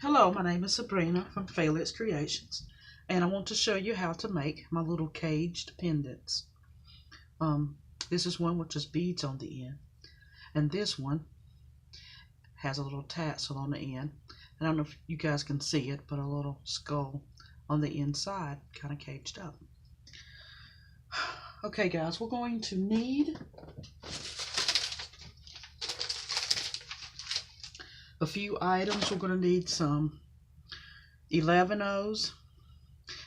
Hello, my name is Sabrina from Failit's Creations, and I want to show you how to make my little caged pendants. This is one with just beads on the end, and this one has a little tassel on the end. I don't know if you guys can see it, but a little skull on the inside, kind of caged up. Okay guys, we're going to need a few items. We're going to need some 11-O's.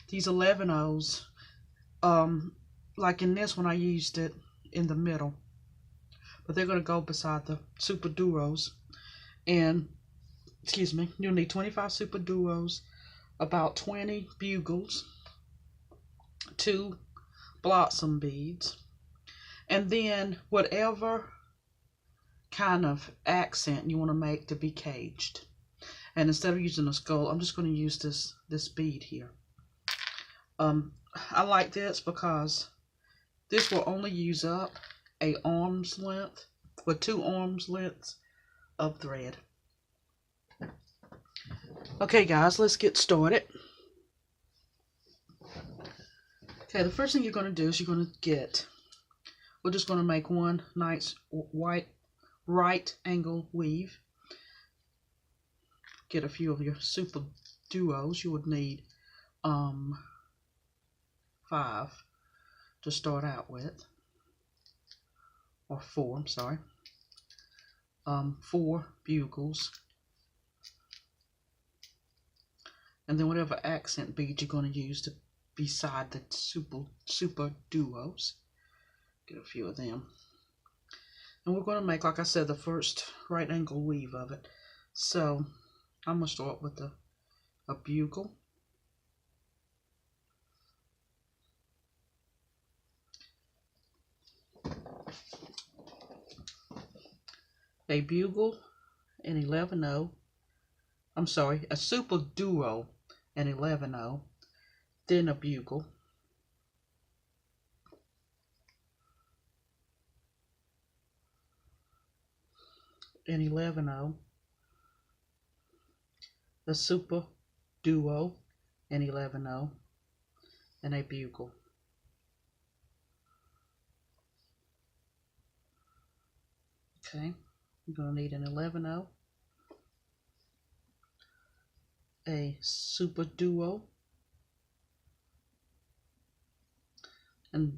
These 11-O's, like in this one I used it in the middle, but they're going to go beside the Superdues. And excuse me, you'll need 25 Superdues, about 20 Bugles, 2 blossom beads, and then whatever kind of accent you want to make to be caged. And instead of using a skull, I'm just going to use this bead here. I like this because this will only use up a arm's length, or 2 arms lengths of thread. Okay guys, let's get started. Okay, the first thing you're going to do is you're going to get, we're just going to make one nice white right angle weave. Get a few of your Superdues. You would need 5 to start out with, or 4, I'm sorry. 4 Bugles, and then whatever accent bead you're going to use to beside the Superdues. Get a few of them, and we're going to make, like I said, the first right angle weave of it. So I'm going to start with a bugle, a bugle, an 11-O, I'm sorry, a Superduo, an 11-O, then a bugle, an 11-O, a Superduo, an 11-O, and a bugle. Okay, you're going to need an 11-O, a Superduo, and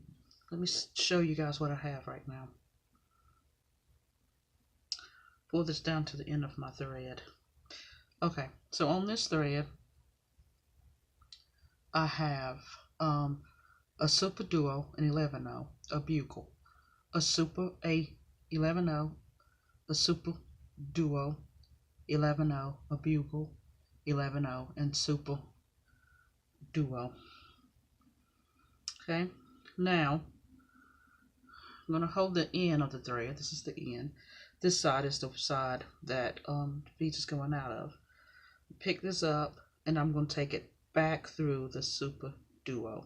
let me show you guys what I have right now. Pull this down to the end of my thread. Okay, so on this thread I have a Superduo, an 11-O, a bugle, a 11-O, a Superduo, 11-O, a bugle, 11-O, and Superduo. Okay, now I'm going to hold the end of the thread. This is the end. This side is the side that the bead is going out of. Pick this up, and I'm going to take it back through the Superduo.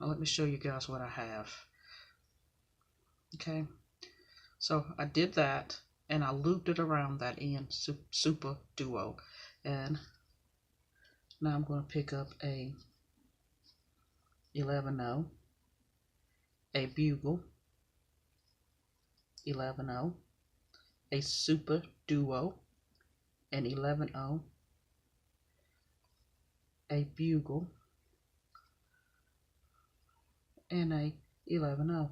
Now let me show you guys what I have. Okay, so I did that, and I looped it around that end Superduo, and now I'm going to pick up a 11-O, a bugle, 11-O, a Superduo, an 11-O, a bugle, and a 11-O.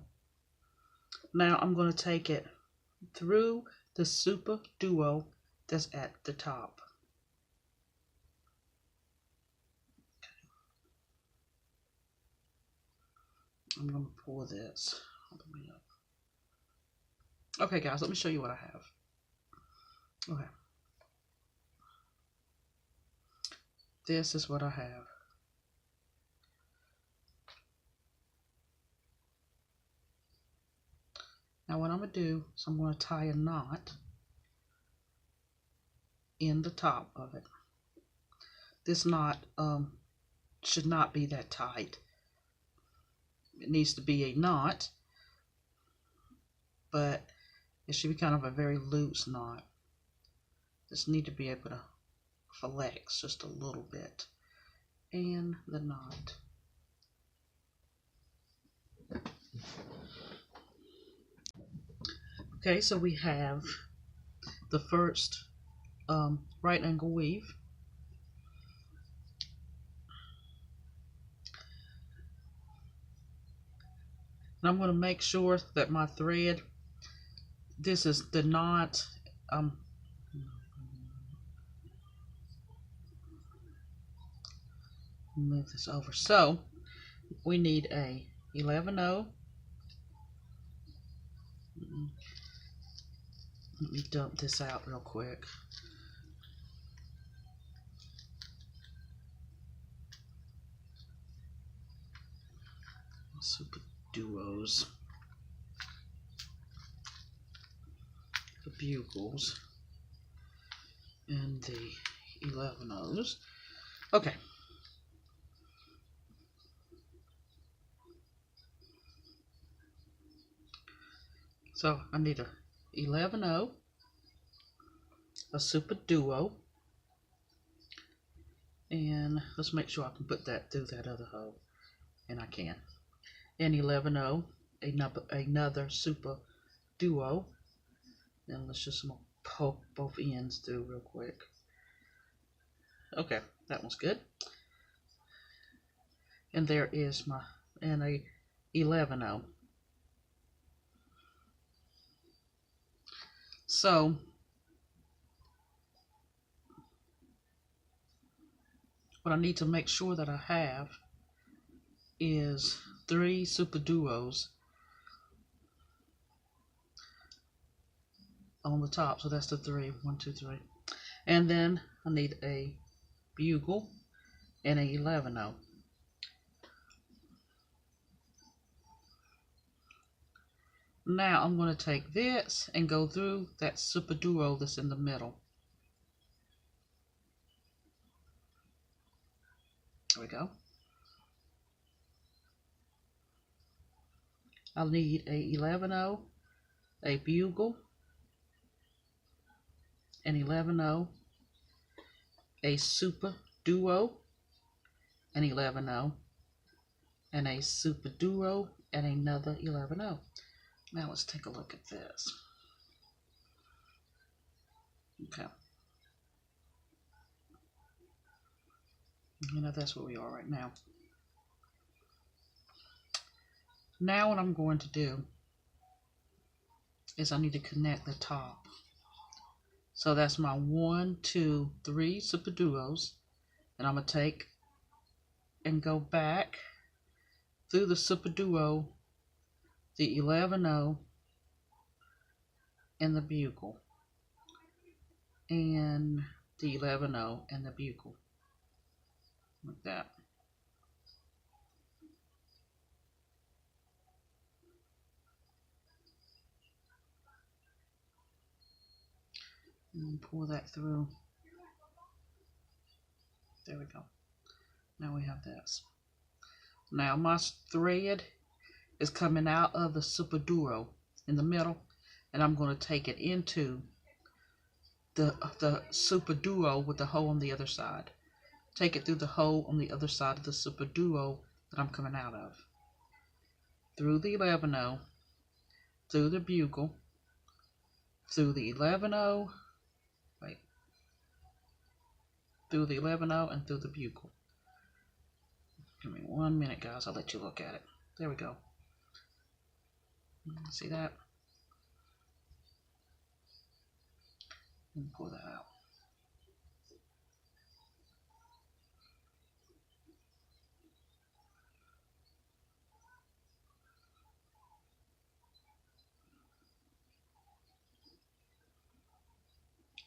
Now I'm going to take it through the Superduo that's at the top. I'm going to pull this all the way up. Okay guys, let me show you what I have. Okay. This is what I have. Now what I'm going to do is I'm going to tie a knot in the top of it. This knot should not be that tight. It needs to be a knot but it should be kind of a very loose knot. Just need to be able to flex just a little bit. And the knot. Okay, so we have the first right angle weave. And I'm going to make sure that my thread, this is the knot, move this over. So we need a 11/0. Let me dump this out real quick. Superdues, the Bugles, and the 11/0s. Okay. So I need a 11/0, a Superduo, and let's make sure I can put that through that other hole, and I can. And 11/0, another Superduo, and let's just poke both ends through real quick. Okay, that one's good. And there is my, and a 11/0. So what I need to make sure that I have is 3 Superduos on the top. So that's the 3. 1, 2, 3. And then I need a Bugle and a 11/0. Now I'm going to take this and go through that Superduo that's in the middle. There we go. I'll need a 11/0, a Bugle, an 11/0, a Superduo, an 11/0, and a Superduo, and another 11/0. Now let's take a look at this. Okay. You know, that's where we are right now. Now what I'm going to do is I need to connect the top. So that's my 1, 2, 3 Superduos, and I'm going to take and go back through the Superduo, the 11/0, and the Bugle, and the 11/0 and the Bugle, like that. And pull that through. There we go. Now we have this. Now my thread is coming out of the Superduo in the middle, and I'm going to take it into the Superduo with the hole on the other side. Take it through the hole on the other side of the Superduo that I'm coming out of. Through the 11/0, through the Bugle, through the 11/0, through the 11/0, and through the Bugle. Give me 1 minute, guys. I'll let you look at it. There we go. See that? And pull that out.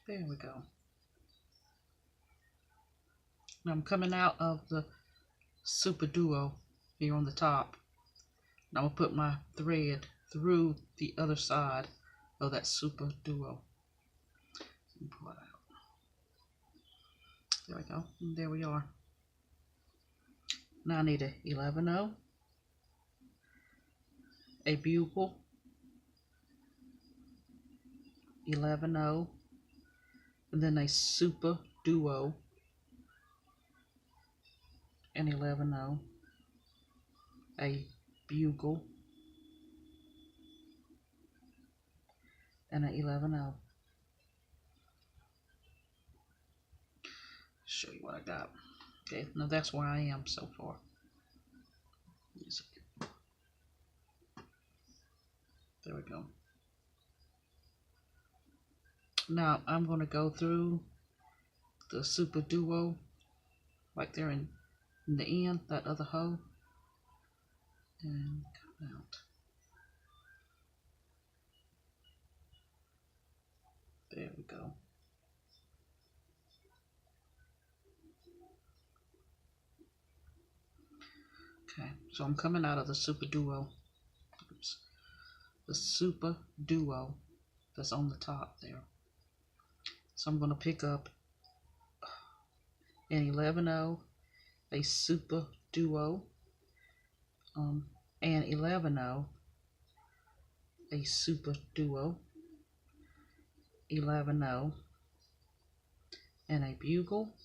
There we go. Now I'm coming out of the Superduo here on the top. Now I'm going to put my thread through the other side of that Superduo. And pull it out. There we go. And there we are. Now I need a 11/0, a Bugle, 11-0, and then a super duo, and 11-0, a bugle, and an 11-0. Show you what I got. Okay, now that's where I am so far. There we go. Now I'm going to go through the super duo right there in the end, that other hole, and come out. There we go. Okay, so I'm coming out of the super duo. Oops. The super duo that's on the top there. So I'm going to pick up an 11-0, a super duo, and 11-0, a super duo, 11-0, and a bugle,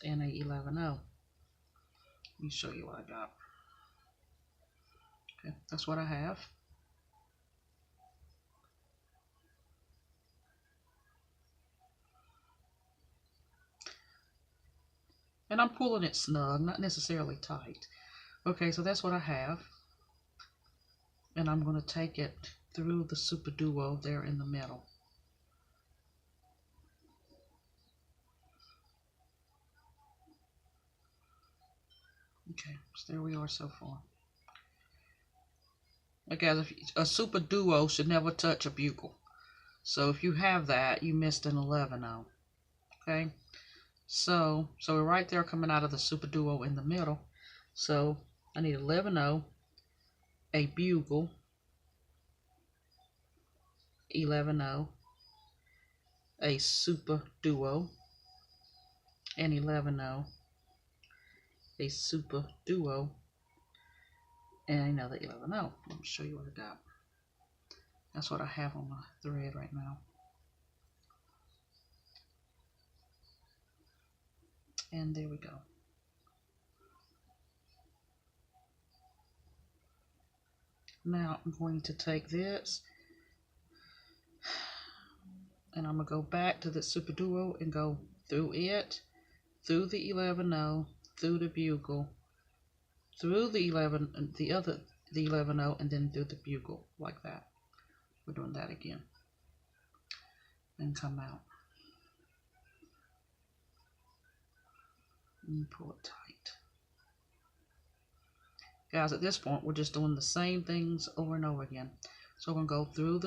and a 11-0. Let me show you what I got. Okay, that's what I have. And I'm pulling it snug, not necessarily tight. Okay, so that's what I have. And I'm going to take it through the super duo there in the middle. Okay, so there we are so far. Okay, a super duo should never touch a bugle. So if you have that, you missed an 11-0. Okay, so we're right there coming out of the super duo in the middle. So I need 11-0, a bugle, 11-0, a super duo, and 11-0, a super duo, and another 11-0. Let me show you what I got. That's what I have on my thread right now. And there we go. Now I'm going to take this and I'm going to go back to the super duo and go through it, through the 11-0, through the bugle, through the 11-0, and then through the bugle like that. We're doing that again. And come out. And pull it tight. Guys, at this point, we're just doing the same things over and over again. So we're going to go through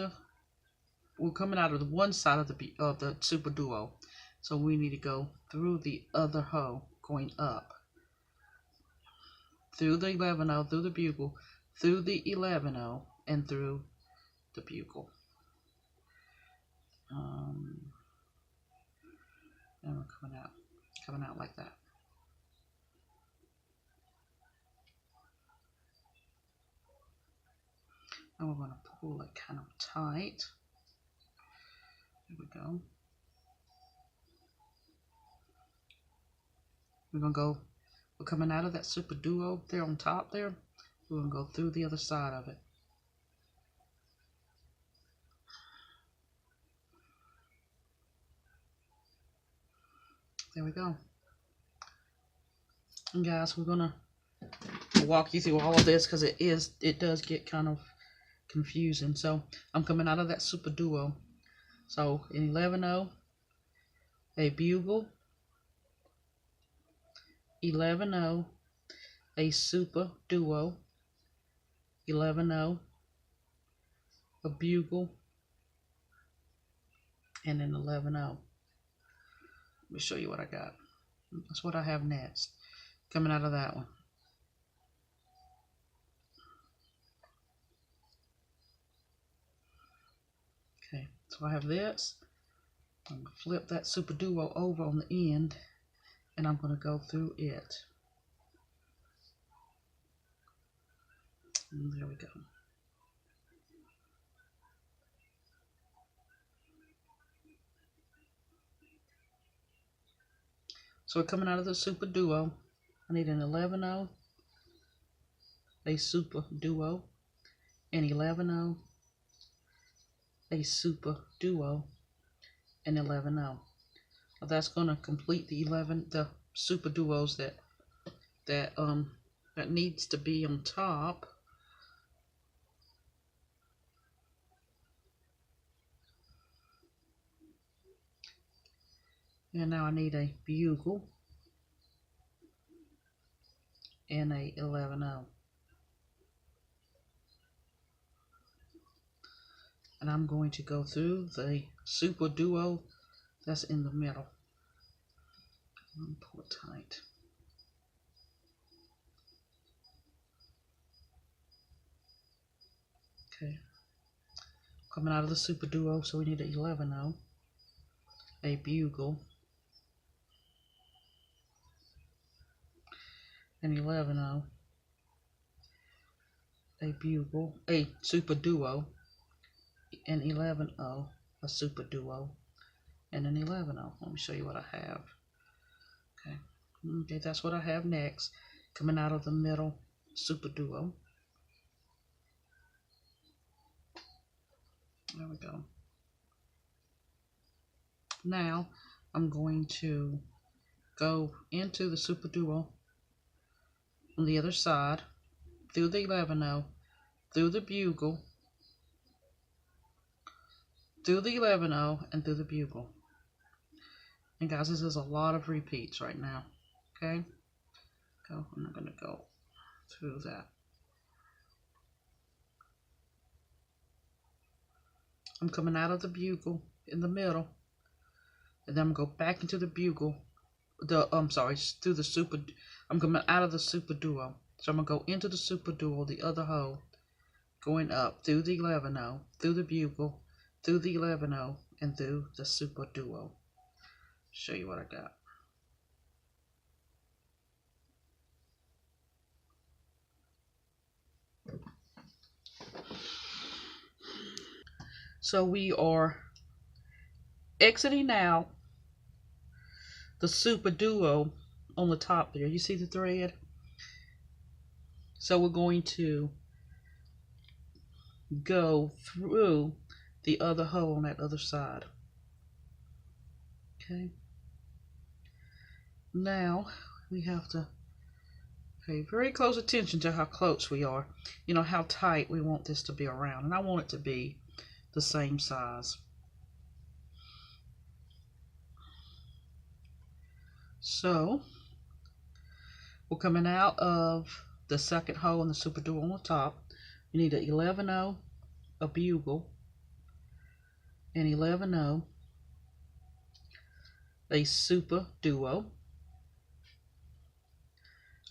we're coming out of the one side of the super duo. So we need to go through the other hoe, going up. Through the 11-0, through the bugle, through the 11-0, and through the bugle. And we're coming out like that. And we're going to pull it kind of tight. There we go. We're coming out of that super duo there on top there. We're going to go through the other side of it. There we go. And guys, we're going to walk you through all of this because it does get kind of confusing. So I'm coming out of that super duo. So in 11-0, a bugle, 11-0, a super duo, 11-0, a bugle, and an 11-0. Let me show you what I got. That's what I have next. Coming out of that one. Okay, so I have this. I'm going to flip that super duo over on the end, and I'm going to go through it. And there we go. So we're coming out of the super duo. I need an 11-0, a super duo, an 11-0, a super duo, and 11-0. Well, that's gonna complete the super duos that needs to be on top. And now I need a bugle and a 11-0. And I'm going to go through the super duo that's in the middle. Pull it tight. Okay. Coming out of the super duo, so we need an 11-0, a bugle, an 11-0, a bugle, a super duo, an 11-0, a super duo, and an 11-0. Let me show you what I have. Okay. Okay, that's what I have next. Coming out of the middle super duo. There we go. Now I'm going to go into the super duo on the other side, through the 11-0, through the bugle, through the 11-0, and through the bugle. And guys, this is a lot of repeats right now. Okay? I'm not going to go through that. I'm coming out of the bugle in the middle, and then I'm going to go back into the bugle. Through the super. I'm coming out of the super duo. So I'm going to go into the super duo, the other hole, going up through the 11-0, through the bugle, through the 11-0, and through the super duo. Show you what I got. So we are exiting now the super duo on the top there. You see the thread? So we're going to go through the other hole on that other side. Okay. Now we have to pay very close attention to how close we are. You know, how tight we want this to be around. And I want it to be the same size. So we're coming out of the second hole in the super duo on the top. You need an 11-0, a bugle, an 11-0, a super duo,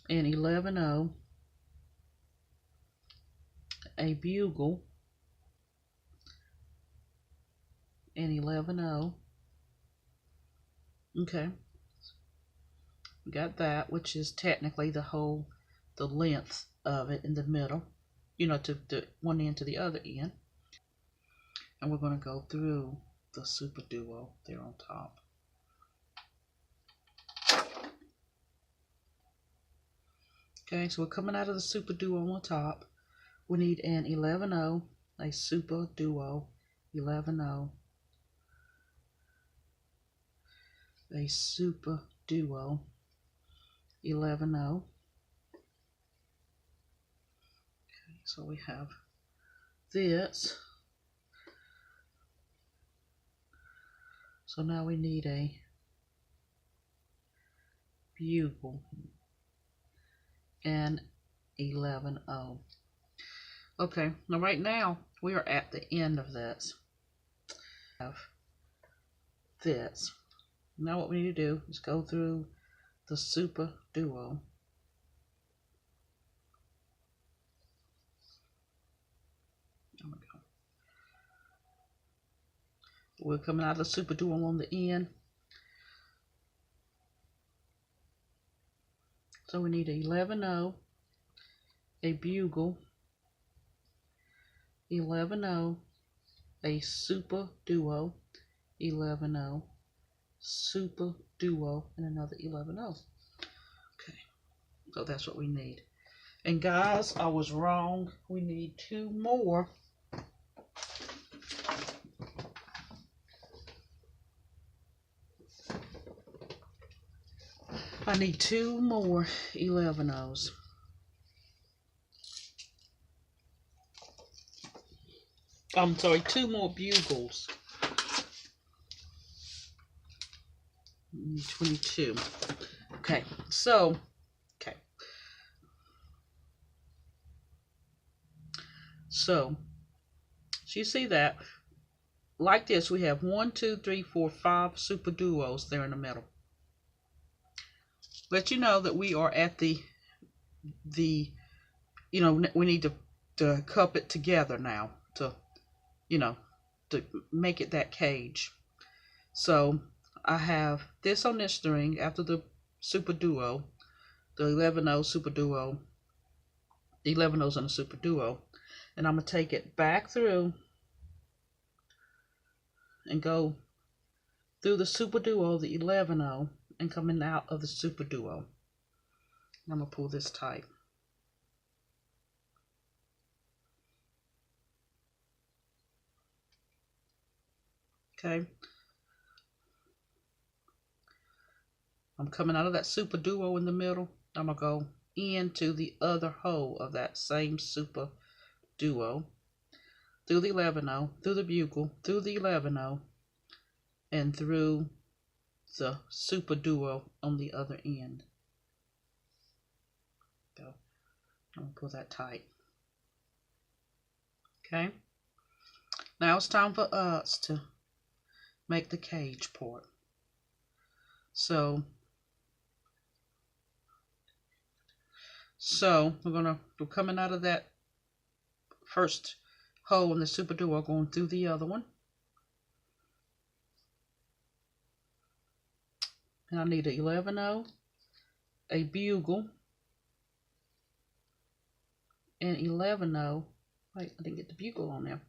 an 11-0, a bugle, an 11-0. Okay, we got that, which is technically the length of it in the middle, you know, to one end to the other end. And we're going to go through the super duo there on top. Okay, so we're coming out of the super duo on top. We need an 11-0, a super duo, 11-0, a super duo, 11-0. Okay, so we have this. So now we need a bugle and 11-0. Okay, now right now we are at the end of this. Have this. Now what we need to do is go through the super duo. There we go. We're coming out of the super duo on the end. So we need a 11-0, a bugle, 11-0, a super duo, 11-0, super duo, and another 11-0. Okay, so that's what we need. And guys, I was wrong. We need 2 more. I need 2 more 11-0s. I'm sorry, 2 more bugles. 22. Okay, so, okay. So you see that? Like this, we have 1, 2, 3, 4, 5 super duos there in the middle. Let you know that we are at the you know, we need to cup it together now to, you know, to make it that cage. So I have this on this string after the super duo, the 11-0 super duo, 11-0s on the super duo, and I'm gonna take it back through and go through the super duo, the 11-0, and coming out of the super duo. I'm gonna pull this tight. Okay. I'm coming out of that super duo in the middle. I'm gonna go into the other hole of that same super duo, through the 11-0, through the bugle, through the 11-0, and through the super duo on the other end. Go. I'm gonna pull that tight. Okay. Now it's time for us to make the cage part. So we're coming out of that first hole in the super duo, going through the other one. And I need an 11-0, a bugle, and 11-0. Wait, I didn't get the bugle on there.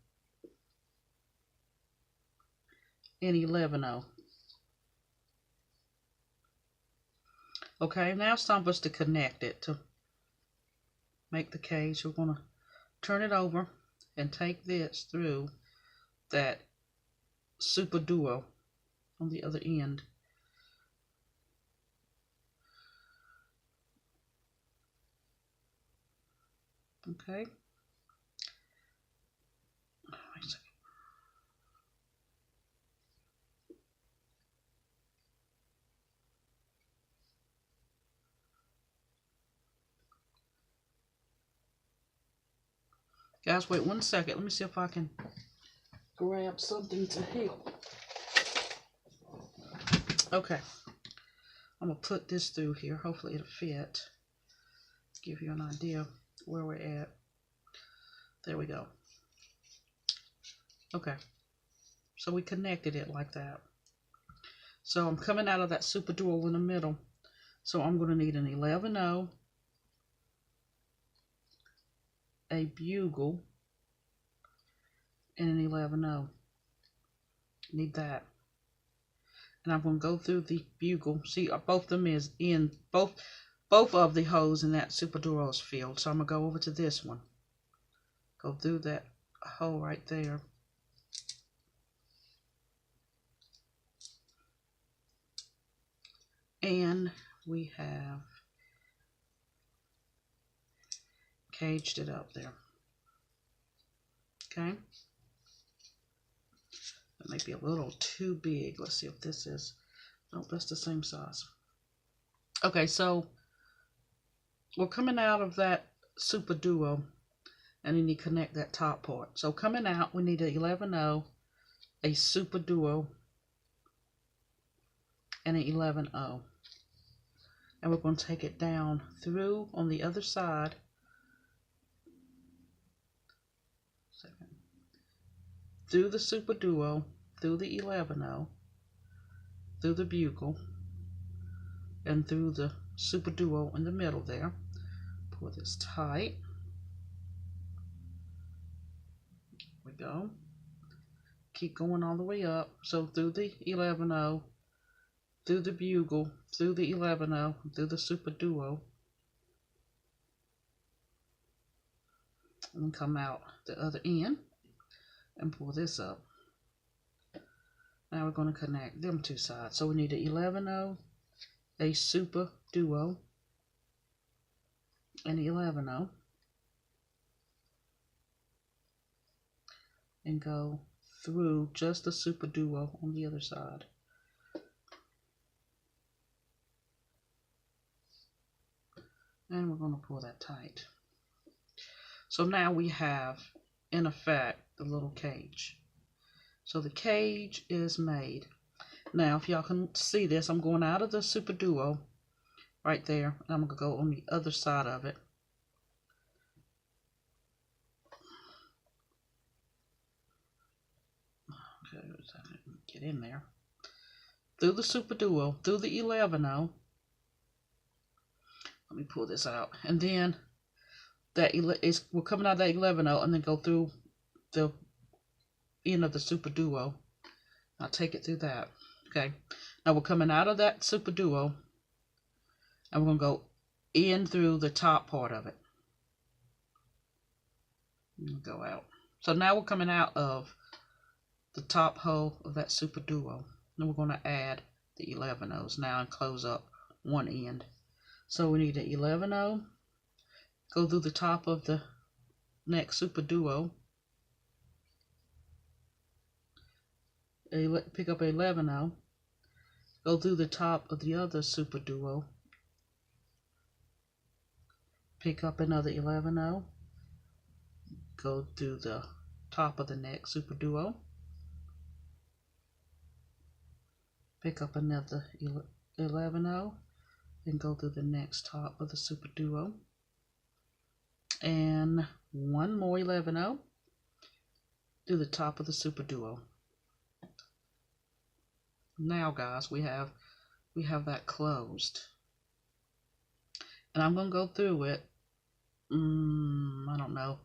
And 11-0. Okay, now it's time for us to connect it to make the cage. We're going to turn it over and take this through that super duo on the other end. Okay. Wait a second. Guys, wait 1 second. Let me see if I can grab something to help. Okay. I'm going to put this through here. Hopefully it'll fit. Give you an idea where we're at. There we go. Okay. So we connected it like that. So I'm coming out of that super duo in the middle. So I'm going to need an 11-0, a bugle, and an 11-0. Need that. And I'm going to go through the bugle. See, both of them is in, both of the holes in that super duo is filled. So I'm going to go over to this one. Go through that hole right there. And we have caged it up there. Okay. That may be a little too big. Let's see if this is, oh, that's the same size. Okay, so we're coming out of that super duo, and then you connect that top part. So coming out, we need an 11-0, a super duo, and an 11-0. And we're going to take it down through on the other side. Through the super duo, through the 11-0, through the bugle, and through the super duo in the middle there. Pull this tight. we go. Keep going all the way up. So through the 11-0, through the bugle, through the 11-0, through the Superdues, and come out the other end and pull this up. Now we're going to connect them two sides. So we need an 11-0, a Superdues, and 11-0, and go through just the Superdues on the other side. And we're going to pull that tight. So now we have, in effect, the little cage. So the cage is made. Now, if y'all can see this, I'm going out of the Superdues right there. And I'm going to go on the other side of it. Okay, get in there. Through the Superdues, through the 11-0. Let me pull this out. And then that we're coming out of that 11-0 and then go through the end of the Superdues. I'll take it through that. Okay. Now we're coming out of that Superdues and we're going to go in through the top part of it. Go out. So now we're coming out of the top hole of that Superdues. Then we're going to add the 11-0s now and close up one end. So we need an 11-0, go through the top of the next Superdues, pick up a 11-0, go through the top of the other Superdues, pick up another 11-0, go through the top of the next Superdues, pick up another 11-0, and go through the next top of the Superdues, and one more 11-0 through the top of the Superdues. Now guys, we have that closed, and I'm gonna go through it I don't know,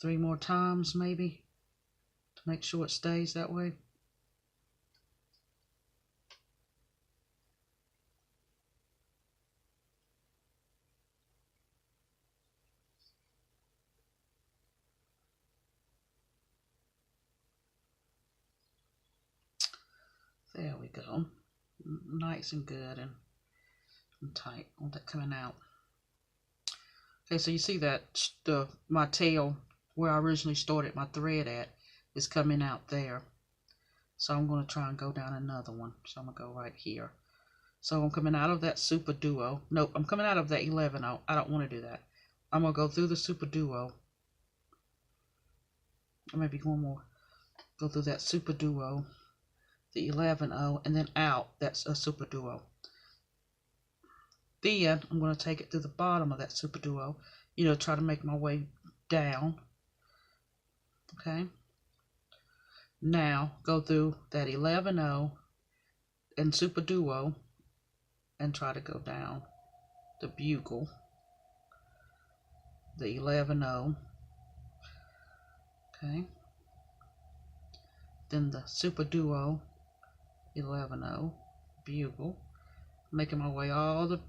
3 more times maybe to make sure it stays that way. There we go. Nice and good and tight. I want that coming out. Okay, so you see that my tail, where I originally started my thread at, is coming out there. So I'm going to try and go down another one. So I'm going to go right here. So I'm coming out of that Superdues. Nope, I'm coming out of that 11-0. I don't want to do that. I'm going to go through the Superdues. Or maybe one more. Go through that Superdues, the 11-0, and then out. That's a Superdues. Then I'm going to take it to the bottom of that Superdues, you know, try to make my way down. Okay. Now go through that 11-0 and Superdues and try to go down the bugle, the 11-0. Okay. Then the Superdues, 11-0, bugle, making my way all the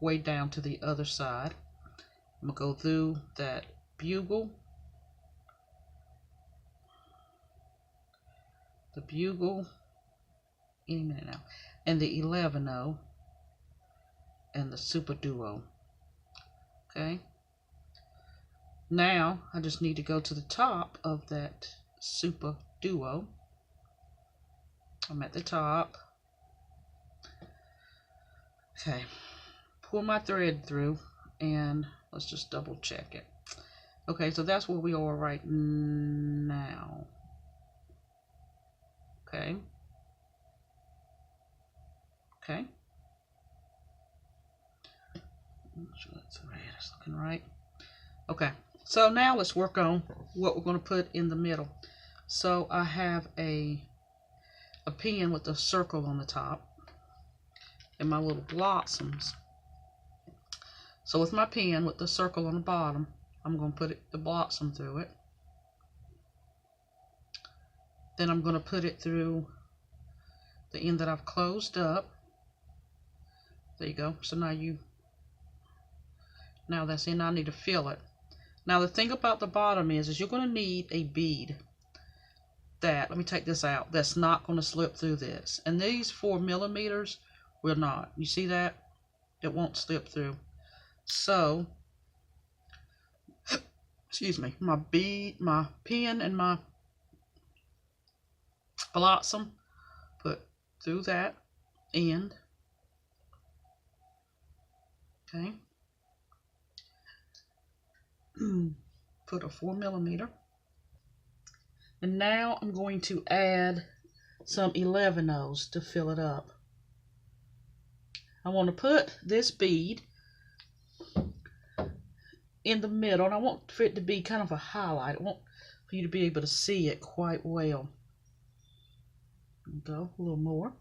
way down to the other side. I'm going to go through that bugle, the bugle, any minute now, and the 11-0, and the Superdues. Okay. Now I just need to go to the top of that Superdues. I'm at the top. Okay. Pull my thread through and let's just double check it. Okay, so that's where we are right now. Okay. Okay. Make sure that thread is looking right. Okay, so now let's work on what we're going to put in the middle. So I have a pin with a circle on the top and my little blossoms. So with my pin with the circle on the bottom, I'm going to put the blossom through it. Then I'm going to put it through the end that I've closed up. There you go. So now that's in. I need to fill it. Now the thing about the bottom is you're going to need a bead let me take this out, that's not going to slip through this. And these 4mm will not. You see that? It won't slip through. So, excuse me, my pen and my blossom, put through that end. Okay. Put a 4mm. And now I'm going to add some 11/0 to fill it up. I want to put this bead in the middle, and I want for it to be kind of a highlight. I want for you to be able to see it quite well. Go a little more.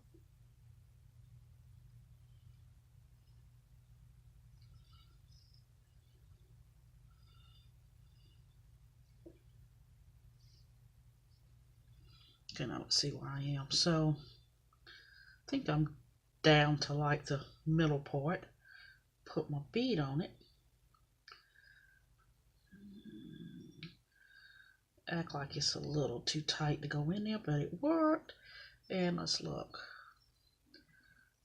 Okay, now let's see where I am. So I think I'm down to like the middle part. Put my bead on it. Act like it's a little too tight to go in there, but it worked. And let's look.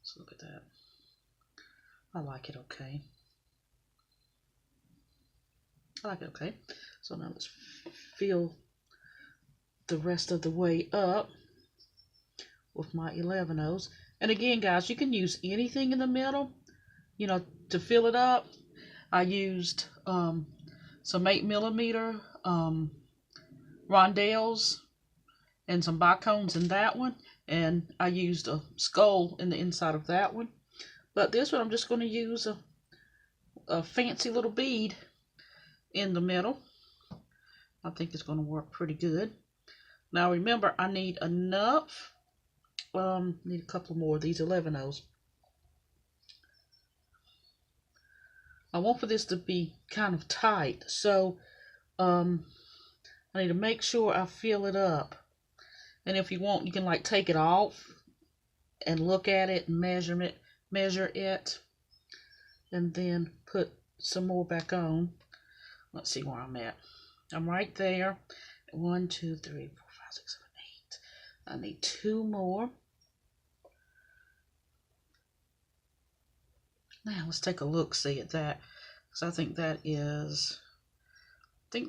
Let's look at that. I like it okay. I like it okay. So now let's fill the rest of the way up with my 11/0. And again, guys, you can use anything in the middle, you know, to fill it up. I used some 8mm rondelles and some bicones in that one, and I used a skull in the inside of that one. But this one, I'm just going to use a fancy little bead in the middle. I think it's going to work pretty good. Now remember, I need enough. Need a couple more of these 11/0. I want for this to be kind of tight, so I need to make sure I fill it up. And if you want, you can like take it off and look at it and measure it, and then put some more back on. Let's see where I'm at. I'm right there. 1, 2, 3, 4, 5, 6, 7, 8. I need 2 more. Now let's take a look, see at that, because I think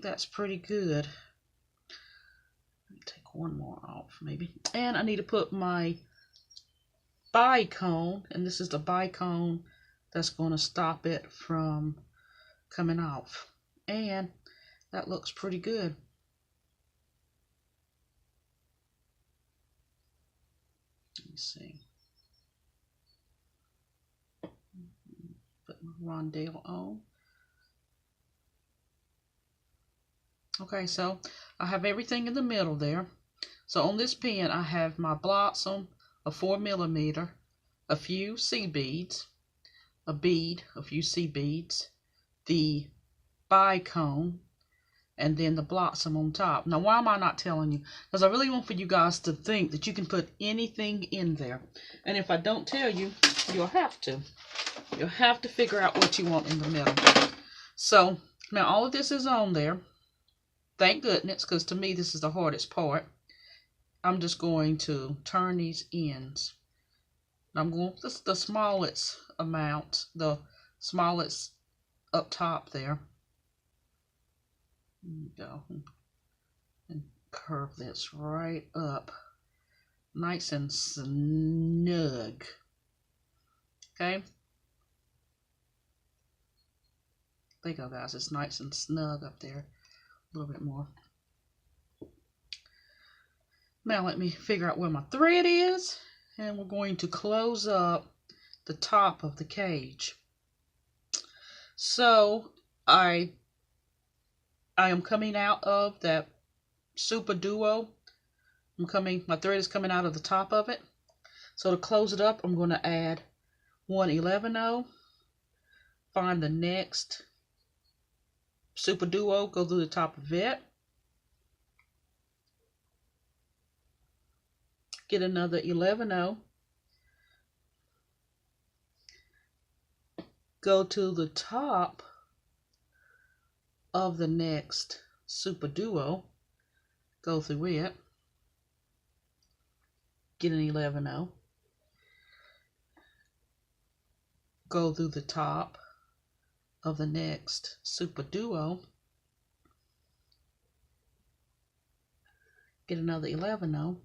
that's pretty good. Let me take one more off maybe. And I need to put my bicone, and this is the bicone that's going to stop it from coming off. And that looks pretty good. Let me see. Put my rondelle on. Okay, so I have everything in the middle there. So on this pen, I have my blossom, a 4mm, a few seed beads, a few seed beads, the bicone, and then the blossom on top. Now, why am I not telling you? Because I really want for you guys to think that you can put anything in there. And if I don't tell you, you'll have to. You'll have to figure out what you want in the middle. So, now all of this is on there. Thank goodness, because to me, this is the hardest part. I'm just going to turn these ends. I'm going to the smallest amount, the smallest up top there. There you go. And curve this right up. Nice and snug. Okay? There you go, guys. It's nice and snug up there. A little bit more. Now let me figure out where my thread is. And we're going to close up the top of the cage. So I am coming out of that Superdues. My thread is coming out of the top of it. So to close it up, I'm going to add one 11/0. Find the next Superdues, go through the top of it. get another 11/0, go to the top of the next super duo, go through it, get an 11/0, go through the top of the next super duo, get another 11/0,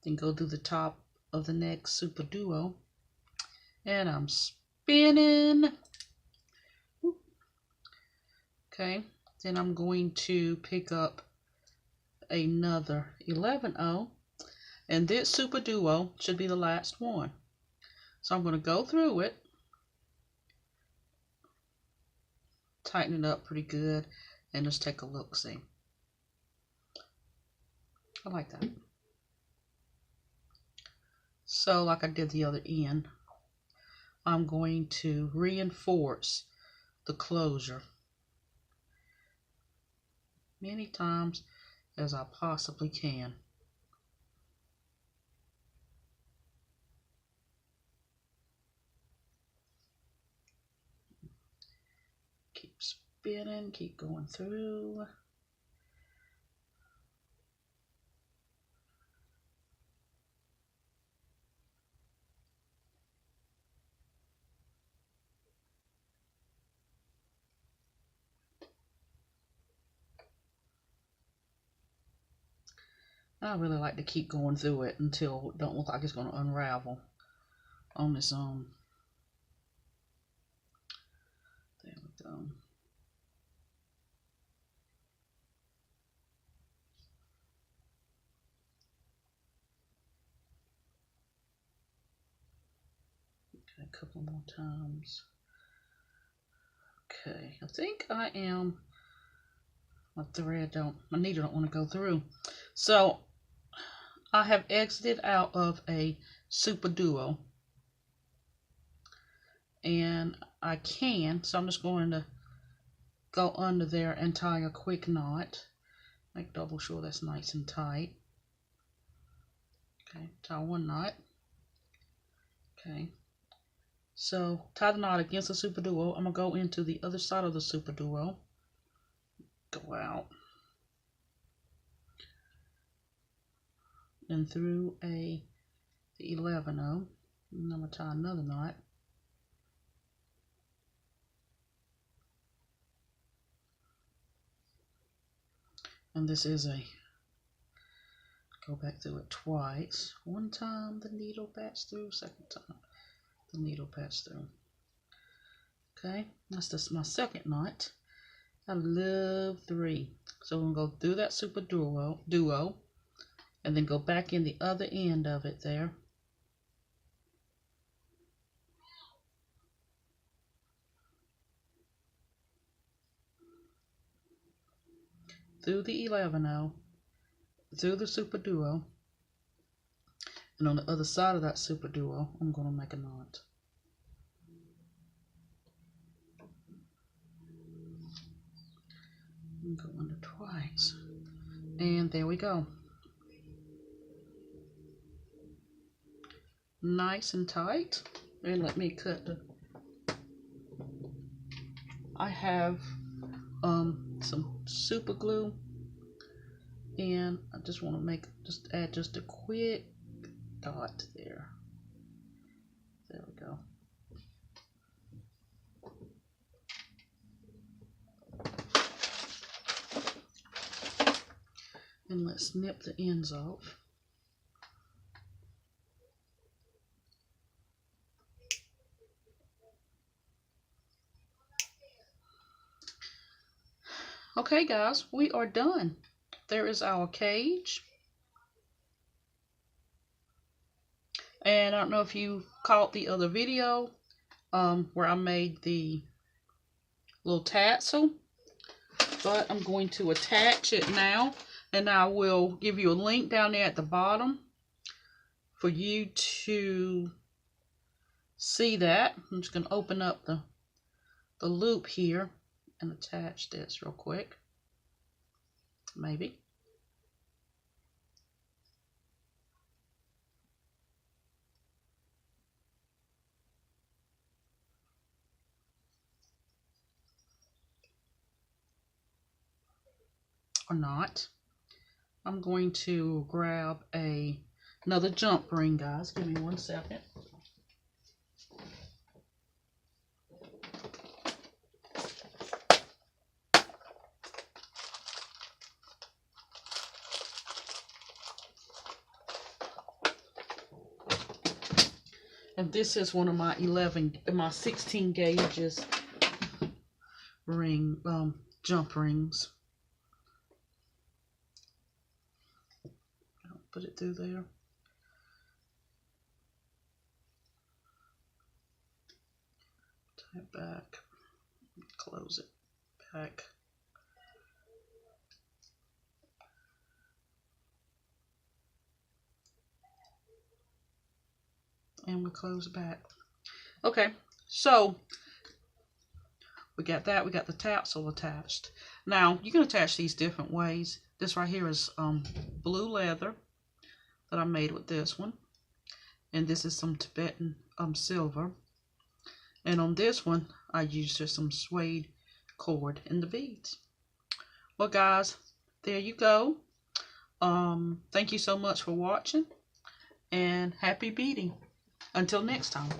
then go through the top of the next super duo, and I'm spinning. Okay, then I'm going to pick up another 11/0, and this super duo should be the last one. So I'm going to go through it, tighten it up pretty good, and just take a look, see. I like that. So like I did the other end, I'm going to reinforce the closure many times as I possibly can. Keep spinning, keep going through. I really like to keep going through it until it don't look like it's going to unravel on its own. There we go. Okay, a couple more times. Okay, I think I am, my needle don't want to go through. So I have exited out of a super duo, and I can, so I'm just going to go under there and tie a quick knot. Make double sure that's nice and tight. Okay, tie one knot. Okay, so tie the knot against the super duo. I'm gonna go into the other side of the super duo, go out and through the 11/0, and I'm gonna tie another knot. And this is go back through it twice. One time the needle passed through, second time the needle passed through. Okay, that's just my second knot. I love 3. So we're gonna go through that super duo, and then go back in the other end of it there. Through the 11/0, through the super duo, and on the other side of that super duo, I'm going to make a knot. And go under twice, and there we go. Nice and tight. And let me cut the. I have some super glue, and I just want to add just a quick dot there. There we go. And let's snip the ends off. Okay guys, we are done. There is our cage. And I don't know if you caught the other video where I made the little tassel, but I'm going to attach it now, and I will give you a link down there at the bottom for you to see that. I'm just going to open up the loop here and attach this real quick. Maybe. or not. I'm going to grab another jump ring, guys. Give me 1 second. And this is one of my 16 gauges ring, jump rings. I'll put it through there. Tie it back. Close it back. And we close it back. Okay, so we got that. We got the tassel attached. Now you can attach these different ways. This right here is blue leather that I made with this one, and this is some Tibetan silver. And on this one, I used just some suede cord and the beads. Well, guys, there you go. Thank you so much for watching, and happy beading. Until next time.